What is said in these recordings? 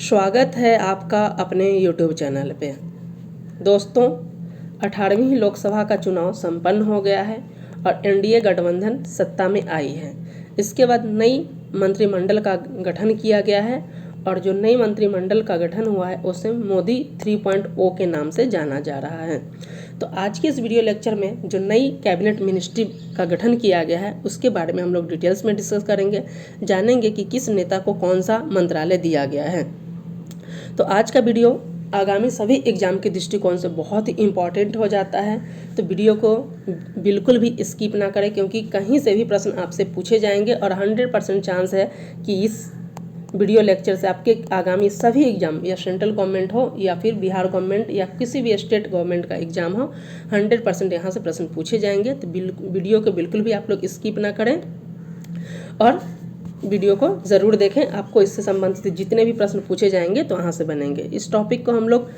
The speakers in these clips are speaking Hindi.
स्वागत है आपका अपने YouTube चैनल पे। दोस्तों, 18वीं लोकसभा का चुनाव संपन्न हो गया है और एनडीए गठबंधन सत्ता में आई है। इसके बाद नई मंत्रिमंडल का गठन किया गया है और जो नई मंत्रिमंडल का गठन हुआ है उसे मोदी 3.0 के नाम से जाना जा रहा है। तो आज के इस वीडियो लेक्चर में जो नई कैबिनेट मिनिस्ट्री का गठन किया गया है उसके बारे में हम लोग डिटेल्स में डिस्कस करेंगे, जानेंगे कि किस नेता को कौन सा मंत्रालय दिया गया है। तो आज का वीडियो आगामी सभी एग्जाम के दृष्टिकोण से बहुत ही इम्पॉर्टेंट हो जाता है, तो वीडियो को बिल्कुल भी स्किप ना करें, क्योंकि कहीं से भी प्रश्न आपसे पूछे जाएंगे और 100% चांस है कि इस वीडियो लेक्चर से आपके आगामी सभी एग्जाम, या सेंट्रल गवर्नमेंट हो या फिर बिहार गवर्नमेंट या किसी भी स्टेट गवर्नमेंट का एग्जाम हो, 100% यहाँ से प्रश्न पूछे जाएंगे। तो वीडियो को बिल्कुल भी आप लोग स्किप ना करें और वीडियो को ज़रूर देखें। आपको इससे संबंधित जितने भी प्रश्न पूछे जाएंगे तो वहाँ से बनेंगे। इस टॉपिक को हम लोग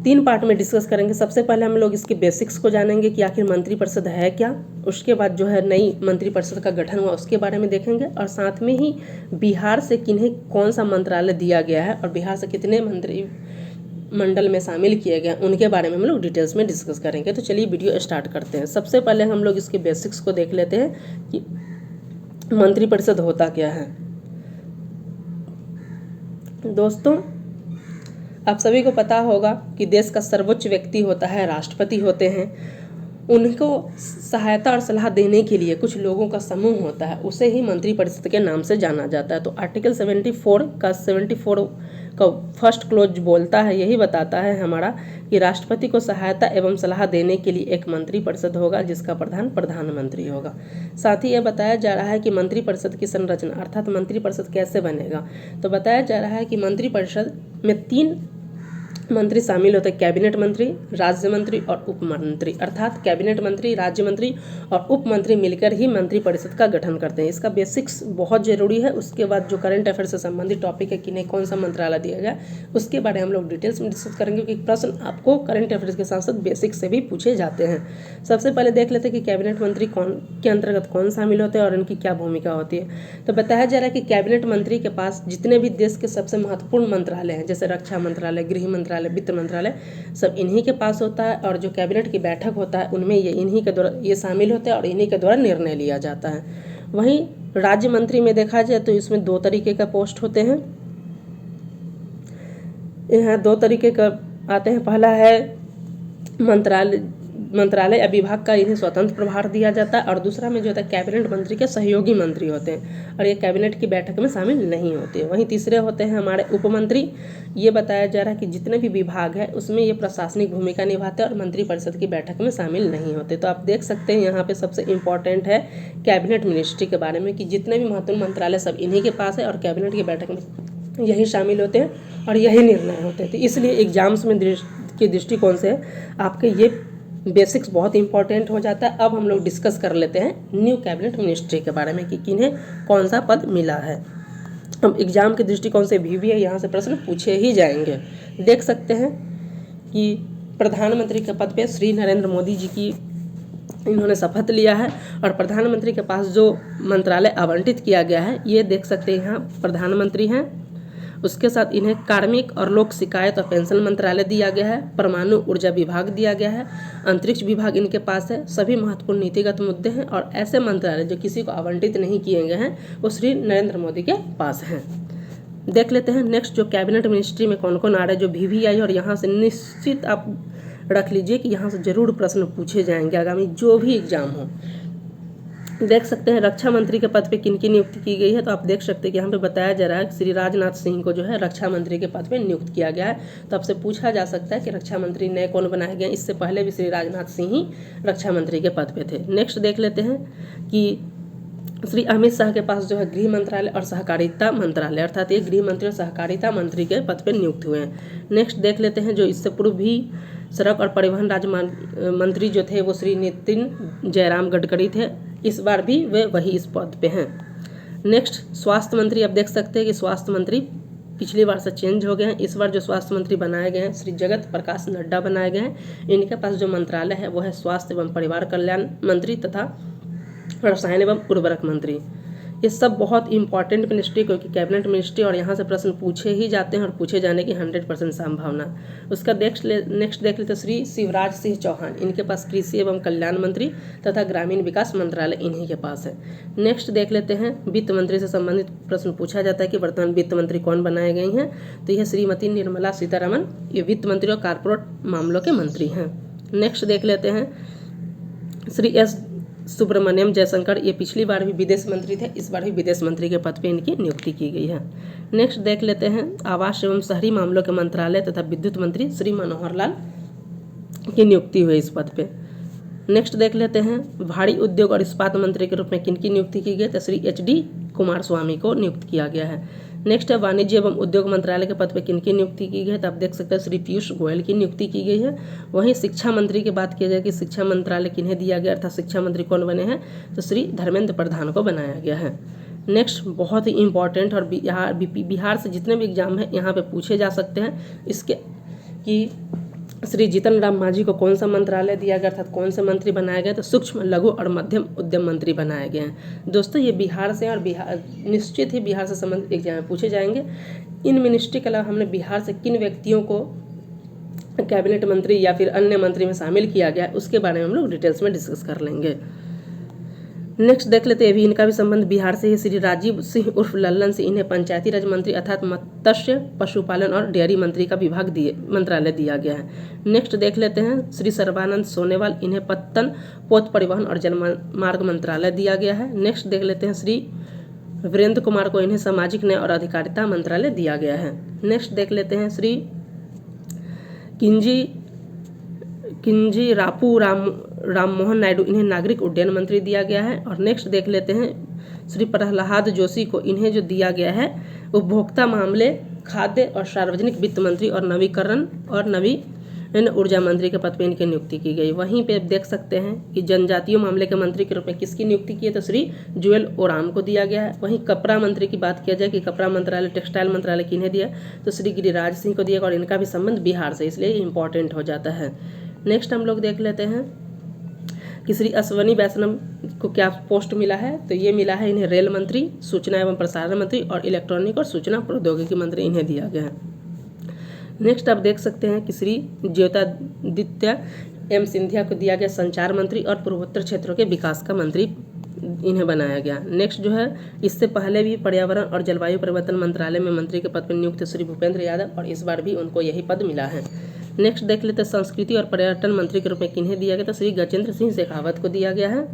3 पार्ट में डिस्कस करेंगे। सबसे पहले हम लोग इसके बेसिक्स को जानेंगे कि आखिर मंत्रिपरिषद है क्या। उसके बाद जो है नई मंत्रिपरिषद का गठन हुआ उसके बारे में देखेंगे, और साथ में ही बिहार से किन्हें कौन सा मंत्रालय दिया गया है और बिहार से कितने मंत्रिमंडल में शामिल किए गए उनके बारे में हम लोग डिटेल्स में डिस्कस करेंगे। तो चलिए वीडियो स्टार्ट करते हैं। सबसे पहले हम लोग इसके बेसिक्स को देख लेते हैं कि मंत्रिपरिषद होता क्या है। दोस्तों, आप सभी को पता होगा कि देश का सर्वोच्च व्यक्ति होता है राष्ट्रपति होते हैं। उनको सहायता और सलाह देने के लिए कुछ लोगों का समूह होता है, उसे ही मंत्रिपरिषद के नाम से जाना जाता है। तो आर्टिकल 74 का फर्स्ट क्लोज बोलता है, यही बताता है हमारा कि राष्ट्रपति को सहायता एवं सलाह देने के लिए एक मंत्रिपरिषद होगा जिसका प्रधान प्रधानमंत्री होगा। साथ ही यह बताया जा रहा है कि मंत्रिपरिषद की संरचना अर्थात मंत्रिपरिषद कैसे बनेगा। तो बताया जा रहा है कि मंत्रिपरिषद में 3 मंत्री शामिल होते हैं: कैबिनेट मंत्री, राज्य मंत्री और उप मंत्री। अर्थात कैबिनेट मंत्री, राज्य मंत्री और उप मंत्री मिलकर ही मंत्रिपरिषद का गठन करते हैं। इसका बेसिक्स बहुत जरूरी है। उसके बाद जो करंट अफेयर से संबंधित टॉपिक है कि नहीं कौन सा मंत्रालय दिया गया, उसके बारे में हम लोग डिटेल्स में डिस्कस करेंगे, क्योंकि प्रश्न आपको करंट अफेयर्स के साथ साथ बेसिक्स से भी पूछे जाते हैं। सबसे पहले देख लेते हैं कि कैबिनेट मंत्री कौन के अंतर्गत कौन शामिल होते हैं और इनकी क्या भूमिका होती है। तो बताया जा रहा है कि कैबिनेट मंत्री के पास जितने भी देश के सबसे महत्वपूर्ण मंत्रालय हैं, जैसे रक्षा मंत्रालय, गृह मंत्रालय, वित्त मंत्रालय, सब इन्हीं के पास होता है। और जो कैबिनेट की बैठक होता है उनमें ये इन्हीं के द्वारा ये शामिल होते हैं और इन्हीं के द्वारा निर्णय लिया जाता है। वहीं राज्य मंत्री में देखा जाए तो इसमें 2 तरीके का पोस्ट होते हैं। यहाँ 2 तरीके का आते हैं। पहला है मंत्रालय या विभाग का इन्हें स्वतंत्र प्रभार दिया जाता है, और दूसरा में जो होता है कैबिनेट मंत्री के सहयोगी मंत्री होते हैं और ये कैबिनेट की बैठक में शामिल नहीं होते। वहीं तीसरे होते हैं हमारे उपमंत्री। ये बताया जा रहा है कि जितने भी विभाग है उसमें ये प्रशासनिक भूमिका निभाते हैं और मंत्रिपरिषद की बैठक में शामिल नहीं होते। तो आप देख सकते हैं यहाँ पे सबसे इम्पॉर्टेंट है कैबिनेट मिनिस्ट्री के बारे में कि जितने भी महत्वपूर्ण मंत्रालय सब इन्हीं के पास है और कैबिनेट की बैठक में यही शामिल होते हैं और यही निर्णय होते हैं। तो इसलिए एग्जाम्स में के दृष्टिकोण से आपके ये बेसिक्स बहुत इंपॉर्टेंट हो जाता है। अब हम लोग डिस्कस कर लेते हैं न्यू कैबिनेट मिनिस्ट्री के बारे में कि किन्हें कौन सा पद मिला है। अब एग्जाम के दृष्टिकोण से भी है, यहाँ से प्रश्न पूछे ही जाएंगे। देख सकते हैं कि प्रधानमंत्री के पद पे श्री नरेंद्र मोदी जी की इन्होंने शपथ लिया है और प्रधानमंत्री के पास जो मंत्रालय आवंटित किया गया है ये देख सकते हैं यहाँ प्रधानमंत्री हैं। उसके साथ इन्हें कार्मिक और लोक शिकायत और पेंशन मंत्रालय दिया गया है, परमाणु ऊर्जा विभाग दिया गया है, अंतरिक्ष विभाग इनके पास है। सभी महत्वपूर्ण नीतिगत मुद्दे हैं और ऐसे मंत्रालय जो किसी को आवंटित नहीं किए गए हैं वो श्री नरेंद्र मोदी के पास हैं। देख लेते हैं नेक्स्ट जो कैबिनेट मिनिस्ट्री में कौन कौन आ रहा है, जो VVI, और यहाँ से निश्चित आप रख लीजिए कि यहाँ से जरूर प्रश्न पूछे जाएंगे आगामी जो भी एग्जाम हो। देख सकते हैं रक्षा मंत्री के पद पे किन की नियुक्ति की गई है। तो आप देख सकते हैं कि यहाँ पे बताया जा रहा है कि श्री राजनाथ सिंह को जो है रक्षा मंत्री के पद पे नियुक्त किया गया है। तो आपसे पूछा जा सकता है कि रक्षा मंत्री नए कौन बनाए गए। इससे पहले भी श्री राजनाथ सिंह ही रक्षा मंत्री के पद पे थे। नेक्स्ट देख लेते हैं कि श्री अमित शाह के पास जो है गृह मंत्रालय और सहकारिता मंत्रालय, अर्थात ये गृह मंत्री और सहकारिता मंत्री के पद पे नियुक्त हुए हैं। नेक्स्ट देख लेते हैं जो इससे पूर्व भी सड़क और परिवहन राज्य मंत्री जो थे वो श्री नितिन जयराम गडकरी थे। इस बार भी वे वही इस पद पे हैं। नेक्स्ट स्वास्थ्य मंत्री, आप देख सकते हैं कि स्वास्थ्य मंत्री पिछली बार से चेंज हो गए हैं। इस बार जो स्वास्थ्य मंत्री बनाए गए हैं श्री जगत प्रकाश नड्डा बनाए गए हैं। इनके पास जो मंत्रालय है वो है स्वास्थ्य एवं परिवार कल्याण मंत्री तथा रसायन एवं उर्वरक मंत्री। ये सब बहुत इंपॉर्टेंट मिनिस्ट्री, क्योंकि कैबिनेट मिनिस्ट्री और यहाँ से प्रश्न पूछे ही जाते हैं और पूछे जाने की 100% संभावना। उसका नेक्स्ट देख लेते श्री शिवराज सिंह चौहान, इनके पास कृषि एवं कल्याण मंत्री तथा ग्रामीण विकास मंत्रालय इन्हीं के पास है। नेक्स्ट देख लेते हैं वित्त मंत्री से संबंधित प्रश्न पूछा जाता है कि वर्तमान वित्त मंत्री कौन बनाए गए हैं, तो यह श्रीमती निर्मला सीतारमण, ये वित्त मंत्री और कारपोरेट मामलों के मंत्री हैं। नेक्स्ट देख लेते हैं श्री एस सुब्रमण्यम जयशंकर, ये पिछली बार भी विदेश मंत्री थे, इस बार भी विदेश मंत्री के पद पे इनकी नियुक्ति की गई है। नेक्स्ट देख लेते हैं आवास एवं शहरी मामलों के मंत्रालय तथा विद्युत मंत्री श्री मनोहर लाल की नियुक्ति हुई इस पद पे। नेक्स्ट देख लेते हैं भारी उद्योग और इस्पात मंत्री के रूप में किनकी नियुक्ति की गई, तो श्री HD कुमारस्वामी को नियुक्त किया गया है। नेक्स्ट है वाणिज्य एवं उद्योग मंत्रालय के पद पर किनकी नियुक्ति की गई है, तो आप देख सकते हैं श्री पीयूष गोयल की नियुक्ति की गई है। वहीं शिक्षा मंत्री की बात की जाए कि शिक्षा मंत्रालय किन्हें दिया गया, अर्थात शिक्षा मंत्री कौन बने हैं, तो श्री धर्मेंद्र प्रधान को बनाया गया है। नेक्स्ट बहुत ही इंपॉर्टेंट और बिहार से जितने भी एग्जाम हैं यहाँ पे पूछे जा सकते हैं इसके कि श्री जीतन राम मांझी को कौन सा मंत्रालय दिया गया, अर्थात कौन से मंत्री बनाए गए, तो सूक्ष्म लघु और मध्यम उद्यम मंत्री बनाए गए हैं। दोस्तों ये बिहार से और बिहार निश्चित ही बिहार से संबंधित एग्जाम में पूछे जाएंगे। इन मिनिस्ट्री के अलावा हमने बिहार से किन व्यक्तियों को कैबिनेट मंत्री या फिर अन्य मंत्री में शामिल किया गया उसके बारे में हम लोग डिटेल्स में डिस्कस कर लेंगे। नेक्स्ट देख लेते हैं अभी इनका भी संबंध बिहार से ही। श्री राजीव सिंह उर्फ लल्लन से इन्हें पंचायती राज मंत्री अर्थात मत्स्य पशुपालन और डेयरी मंत्री का मंत्रालय दिया गया है। नेक्स्ट देख लेते हैं श्री सर्बानंद सोनोवाल, इन्हें पत्तन पोत परिवहन और जलमार्ग मंत्रालय दिया गया है। नेक्स्ट देख लेते हैं श्री वीरेंद्र कुमार को, इन्हें सामाजिक न्याय और अधिकारिता मंत्रालय दिया गया है। नेक्स्ट देख लेते हैं श्री किंजी रापू राम मोहन नायडू, इन्हें नागरिक उड्डयन मंत्री दिया गया है। और नेक्स्ट देख लेते हैं श्री प्रहलाद जोशी को, इन्हें जो दिया गया है उपभोक्ता मामले, खाद्य और सार्वजनिक वित्त मंत्री और नवीकरण और नवीन ऊर्जा मंत्री के पद पर इनकी नियुक्ति की गई। वहीं पे देख सकते हैं कि जनजातीय मामले के मंत्री के रूप में किसकी नियुक्ति की है, तो श्री जुएल ओराम को दिया गया है। वहीं कपड़ा मंत्री की बात किया जाए कि कपड़ा मंत्रालय टेक्सटाइल मंत्रालय किन्हें दिया, तो श्री गिरिराज सिंह को दिया और इनका भी संबंध बिहार से, इसलिए इंपॉर्टेंट हो जाता है। नेक्स्ट हम लोग देख लेते हैं कि श्री अश्वनी वैष्णव को क्या पोस्ट मिला है, तो ये मिला है इन्हें रेल मंत्री, सूचना एवं प्रसारण मंत्री और इलेक्ट्रॉनिक और सूचना प्रौद्योगिकी मंत्री इन्हें दिया गया है। नेक्स्ट आप देख सकते हैं कि श्री ज्योतिरादित्य एम सिंधिया को दिया गया संचार मंत्री और पूर्वोत्तर क्षेत्रों के विकास का मंत्री इन्हें बनाया गया। नेक्स्ट जो है इससे पहले भी पर्यावरण और जलवायु परिवर्तन मंत्रालय में मंत्री के पद पर नियुक्त श्री भूपेंद्र यादव और इस बार भी उनको यही पद मिला है। नेक्स्ट देख लेते हैं संस्कृति और पर्यटन मंत्री के रूप में किन्हें दिया गया, तो श्री गजेंद्र सिंह शेखावत को दिया गया है।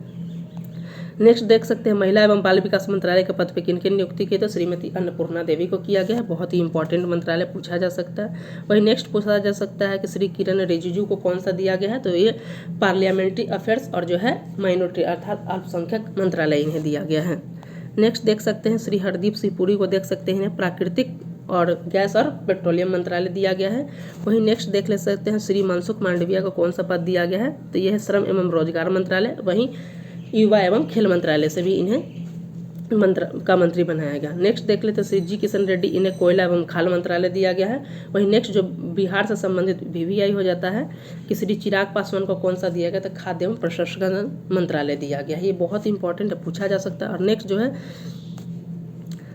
नेक्स्ट देख सकते हैं महिला एवं बाल विकास मंत्रालय के पद पर किनकी नियुक्ति की, तो श्रीमती अन्नपूर्णा देवी को किया गया है। बहुत ही इंपॉर्टेंट मंत्रालय पूछा जा सकता है। वहीं नेक्स्ट पूछा जा सकता है कि श्री किरण रिजिजू को कौन सा दिया गया है, तो ये पार्लियामेंट्री अफेयर्स और जो है माइनॉरिटी अर्थात अल्पसंख्यक मंत्रालय इन्हें दिया गया है। नेक्स्ट देख सकते हैं श्री हरदीप सिंह पुरी को देख सकते हैं, इन्हें प्राकृतिक और गैस और पेट्रोलियम मंत्रालय दिया गया है। वहीं नेक्स्ट देख ले सकते हैं श्री मनसुख मांडविया को कौन सा पद दिया गया है, तो यह है श्रम एवं रोजगार मंत्रालय। वहीं युवा एवं खेल मंत्रालय से भी इन्हें मंत्री बनाया गया। नेक्स्ट देख लेते हैं श्री जी किशन रेड्डी, इन्हें कोयला एवं खाल मंत्रालय दिया गया है। वहीं नेक्स्ट जो बिहार से संबंधित VVI हो जाता है कि श्री चिराग पासवान को कौन सा दिया गया, तो खाद्य एवं प्रसंस्करण मंत्रालय दिया गया है। ये बहुत इंपॉर्टेंट है, पूछा जा सकता है। और नेक्स्ट जो है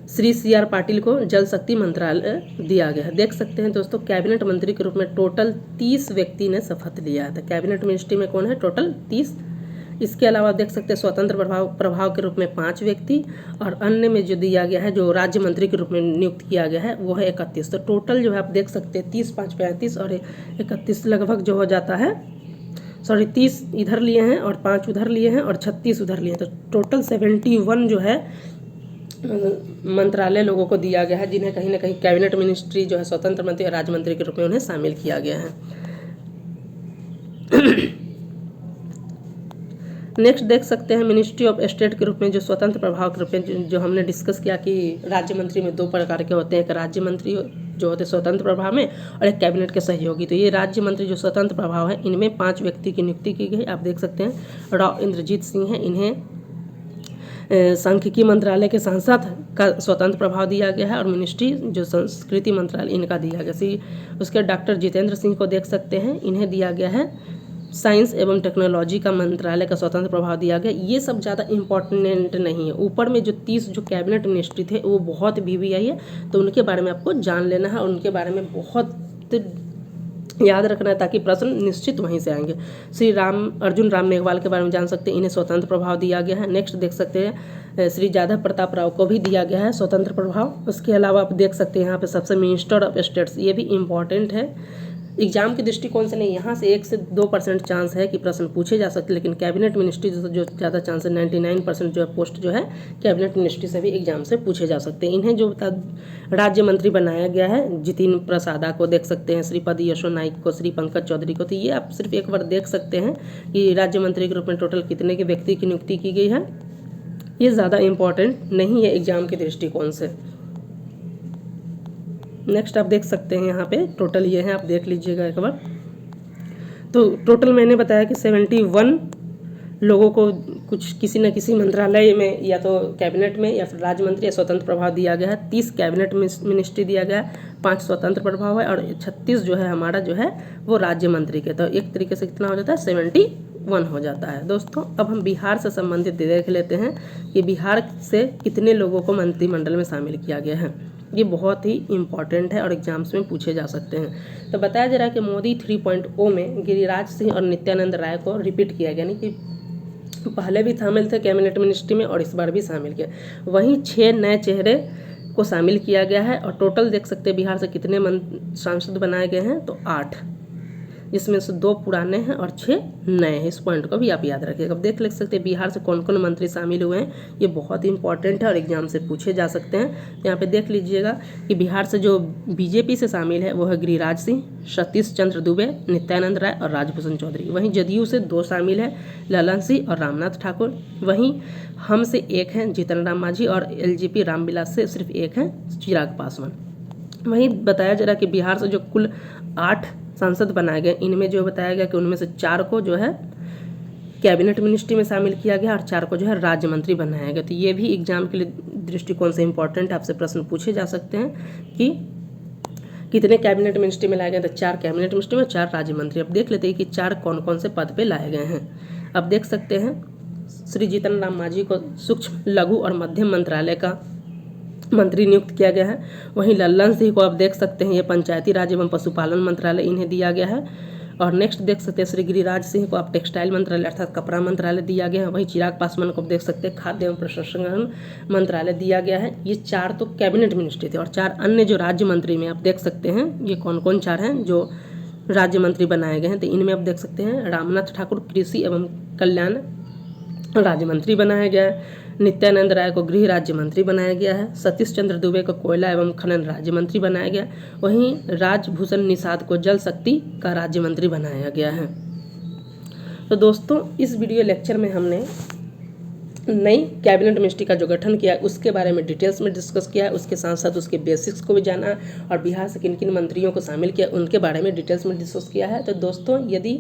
श्री CR पाटिल को जल शक्ति मंत्रालय दिया गया है। देख सकते हैं दोस्तों कैबिनेट मंत्री के रूप में टोटल 30 व्यक्ति ने शपथ लिया है। तो कैबिनेट मिनिस्ट्री में कौन है, टोटल 30। इसके अलावा देख सकते हैं स्वतंत्र प्रभाव के रूप में 5 व्यक्ति और अन्य में जो दिया गया है जो राज्य मंत्री के रूप में नियुक्त किया गया है वो है 31। तो टोटल जो है आप देख सकते हैं 30, 5, 35 और 31 लगभग जो हो जाता है, 30 इधर लिए हैं और 5 उधर लिए हैं और 36 उधर लिए हैं, तो टोटल 71 जो है मंत्रालय लोगों को दिया गया है, जिन्हें कहीं ना कहीं कैबिनेट मिनिस्ट्री जो है स्वतंत्र मंत्री और राज्य मंत्री के रूप में उन्हें शामिल किया गया है। नेक्स्ट देख सकते हैं मिनिस्ट्री ऑफ स्टेट के रूप में जो स्वतंत्र प्रभाव के रूप में जो हमने डिस्कस किया कि राज्य मंत्री में 2 प्रकार के होते हैं, एक राज्य मंत्री जो होते हैं स्वतंत्र प्रभाव में और एक कैबिनेट के सहयोगी। तो ये राज्य मंत्री जो स्वतंत्र प्रभाव है इनमें 5 व्यक्ति की नियुक्ति की गई। आप देख सकते हैं राव इंद्रजीत सिंह हैं, इन्हें सांख्यिकी मंत्रालय के सांसद का स्वतंत्र प्रभाव दिया गया है और मिनिस्ट्री जो संस्कृति मंत्रालय इनका दिया गया। उसके डॉक्टर जितेंद्र सिंह को देख सकते हैं, इन्हें दिया गया है साइंस एवं टेक्नोलॉजी का मंत्रालय का स्वतंत्र प्रभार दिया गया। ये सब ज़्यादा इम्पोर्टेंट नहीं है। ऊपर में जो 30 जो कैबिनेट मिनिस्ट्री थे वो बहुत VVI है, तो उनके बारे में आपको जान लेना है और उनके बारे में बहुत याद रखना है ताकि प्रश्न निश्चित वहीं से आएंगे। श्री अर्जुन राम मेघवाल के बारे में जान सकते हैं, इन्हें स्वतंत्र प्रभाव दिया गया है। नेक्स्ट देख सकते हैं श्री जादव प्रताप राव को भी दिया गया है स्वतंत्र प्रभाव। उसके अलावा आप देख सकते हैं यहाँ पे सबसे मिनिस्टर ऑफ स्टेट्स, ये भी इम्पॉर्टेंट है एग्जाम के दृष्टिकोण से नहीं। यहाँ से 1 से 2% चांस है कि प्रश्न पूछे जा सकते, लेकिन कैबिनेट मिनिस्ट्री जो ज़्यादा चांस है 99% जो है पोस्ट जो है कैबिनेट मिनिस्ट्री से भी एग्जाम से पूछे जा सकते हैं। इन्हें जो राज्य मंत्री बनाया गया है, जितिन प्रसादा को देख सकते हैं, श्रीपद यशो नाइक को, श्री पंकज चौधरी को, तो ये आप सिर्फ एक बार देख सकते हैं कि राज्य मंत्री के रूप में टोटल कितने के व्यक्ति की नियुक्ति की गई है। ये ज़्यादा इम्पॉर्टेंट नहीं है एग्जाम के दृष्टिकोण से। नेक्स्ट आप देख सकते हैं यहाँ पे टोटल ये है, आप देख लीजिएगा एक बार। तो टोटल मैंने बताया कि 71 लोगों को कुछ किसी न किसी मंत्रालय में या तो कैबिनेट में या फिर राज्य मंत्री या स्वतंत्र प्रभाव दिया गया है। 30 कैबिनेट मिनिस्ट्री दिया गया है, 5 स्वतंत्र प्रभाव है और 36 जो है हमारा जो है वो राज्य मंत्री के। तो एक तरीके से कितना हो जाता है 71 हो जाता है। दोस्तों अब हम बिहार से संबंधित देख लेते हैं कि बिहार से कितने लोगों को मंत्रिमंडल में शामिल किया गया है। ये बहुत ही इम्पॉर्टेंट है और एग्जाम्स में पूछे जा सकते हैं। तो बताया जा रहा है कि मोदी 3.0 में गिरिराज सिंह और नित्यानंद राय को रिपीट किया गया, यानी कि पहले भी शामिल थे कैबिनेट मिनिस्ट्री में और इस बार भी शामिल किया। वहीं 6 नए चेहरे को शामिल किया गया है और टोटल देख सकते हैं बिहार से कितने सांसद बनाए गए हैं, तो 8, जिसमें से 2 पुराने हैं और 6 नए हैं। इस पॉइंट को भी आप याद रखिएगा। अब देख सकते हैं बिहार से कौन कौन मंत्री शामिल हुए हैं, ये बहुत ही इंपॉर्टेंट है और एग्जाम से पूछे जा सकते हैं। यहाँ पे देख लीजिएगा कि बिहार से जो बीजेपी से शामिल है वो है गिरिराज सिंह, सतीश चंद्र दुबे, नित्यानंद राय और राजभूषण चौधरी। वहीं जदयू से 2 शामिल है, ललन सिंह और रामनाथ ठाकुर। वहीं हम से 1 हैं, जीतन राम मांझी, और LJP रामविलास से सिर्फ 1 है, चिराग पासवान। वहीं बताया जा रहा है कि बिहार से जो कुल 8 सांसद बनाए गए, इनमें जो बताया गया कि उनमें से 4 को जो है कैबिनेट मिनिस्ट्री में शामिल किया गया और 4 को जो है राज्य मंत्री बनाया गया। तो ये भी एग्जाम के लिए दृष्टिकोण से इंपॉर्टेंट, आपसे प्रश्न पूछे जा सकते हैं कि कितने कैबिनेट मिनिस्ट्री में लाए गए, तो 4 कैबिनेट मिनिस्ट्री में, 4 राज्य मंत्री। अब देख लेते हैं कि 4 कौन कौन से पद पे लाए गए हैं। अब देख सकते हैं श्री जीतन राम मांझी को सूक्ष्म लघु और मध्यम मंत्रालय का मंत्री नियुक्त किया गया है। वहीं लल्लन सिंह को आप देख सकते हैं ये पंचायती राज एवं पशुपालन मंत्रालय इन्हें दिया गया है। और नेक्स्ट देख सकते हैं श्री गिरिराज सिंह को आप टेक्सटाइल मंत्रालय अर्थात कपड़ा मंत्रालय दिया गया है। वहीं चिराग पासवान को आप देख सकते हैं खाद्य एवं प्रसंस्करण मंत्रालय दिया गया है। ये 4 तो कैबिनेट मिनिस्ट्री थे और 4 अन्य जो राज्य मंत्री में आप देख सकते हैं ये कौन कौन 4 हैं जो राज्य मंत्री बनाए गए हैं। तो इनमें आप देख सकते हैं रामनाथ ठाकुर कृषि एवं कल्याण राज्य मंत्री बनाया गया है, नित्यानंद राय को गृह राज्य मंत्री बनाया गया है, सतीश चंद्र दुबे को कोयला एवं खनन राज्य मंत्री बनाया गया, वहीं राजभूषण निषाद को जल शक्ति का राज्य मंत्री बनाया गया है। तो दोस्तों इस वीडियो लेक्चर में हमने नई कैबिनेट मिनिस्ट्री का जो गठन किया है उसके बारे में डिटेल्स में डिस्कस किया है, उसके साथ साथ उसके बेसिक्स को भी जाना और बिहार से किन किन मंत्रियों को शामिल किया उनके बारे में डिटेल्स में डिस्कस किया है। तो दोस्तों यदि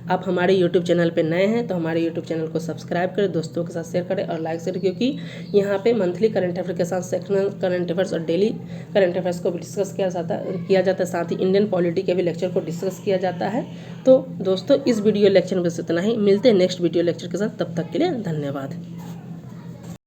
आप हमारे यूट्यूब चैनल पर नए हैं तो हमारे यूट्यूब चैनल को सब्सक्राइब करें, दोस्तों के साथ शेयर करें और लाइक करें, क्योंकि यहाँ पे मंथली करंट अफेयर के साथ सेक्शनल करंट अफेयर्स और डेली करंट अफेयर्स को भी डिस्कस किया जाता है, साथ ही इंडियन पॉलिटी के भी लेक्चर को डिस्कस किया जाता है। तो दोस्तों इस वीडियो लेक्चर में बस इतना ही, मिलते हैं नेक्स्ट वीडियो लेक्चर के साथ, तब तक के लिए धन्यवाद।